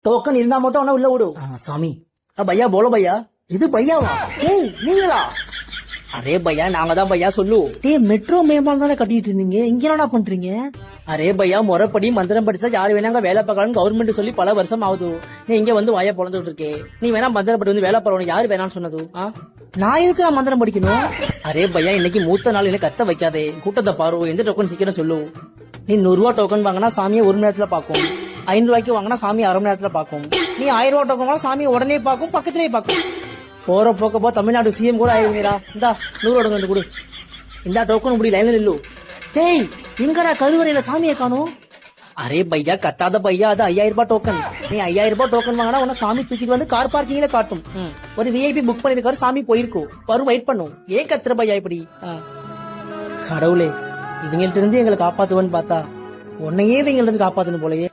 Token இருந்தா மட்டும் அவன உள்ள விடு. சாமி பையா போல பையா. இது பையாவா? ஏய் நீங்களா? அரே பையா நாங்க தான் பையா சொல்லு. டேய் மெட்ரோ மேம்பாலம் தானே கட்டிட்டு இருந்தீங்க, இங்க என்னடா பண்றீங்க? அரே பையா முறைப்படி மந்திரம் படிச்சா யாரு வேணாங்க வேலை பார்க்கலாம் கவர்மெண்ட் சொல்லி பல வருஷம் ஆகுது. நீ இங்க வந்து வாயா பொழந்துட்டு இருக்கே. நீ வேணா மந்திரம் படி வந்து வேலை பார்க்கணும், யாரு வேணான்னு சொன்னது? நான் எதுக்கு நான் மந்திரம் படிக்கணும்? அரே பையா இன்னைக்கு மூத்த நாள் என்ன கத்த வைக்காதே. கூட்டத்தை பாரு, எந்த டோக்கன் சீக்கிரம் சொல்லு. நீ 100 ரூபா டோக்கன் வாங்கினா சாமியை 1 மணி நேரத்துல பாக்கும். 500 ரூபாய்க்கு வாங்கினா சாமி 1/2 மணி நேரத்துல பாக்கும். நீ 1000 ரூபா டோக்கன் வாங்கினா சாமியை உடனே பாக்கும், பக்கத்திலேயே பாக்கும். போற போக்கப்போ தமிழ்நாடு சிஎம் கூட ஆயிருவீரா. இந்தா 100 ரூபா டோக்கன் கொடு. இந்த டோக்கன் இப்படி லைன்ல நில்லு. டேய் எங்கடா கருவறையில சாமியை காணும்? அரே பையா கத்தாத பையா, அது 5000 ரூபாய் டோக்கன். நீ 5000 ரூபாய் டோக்கன் வாங்கினா உன சாமி தூக்கிட்டு வந்து கார் பார்க்கிங்ல காட்டும். ஒரு விஐபி புக் பண்ணிருக்காரு, சாமி போயிருக்கோம், வரும் வெயிட் பண்ணும். ஏன் கத்துற பையா இப்படி? கடவுளே இவங்கள்ட்ட இருந்து எங்களை காப்பாத்துவன்னு பார்த்தா உன்னையே இவங்கள்ட்ட இருந்து காப்பாத்தணும் போலயே.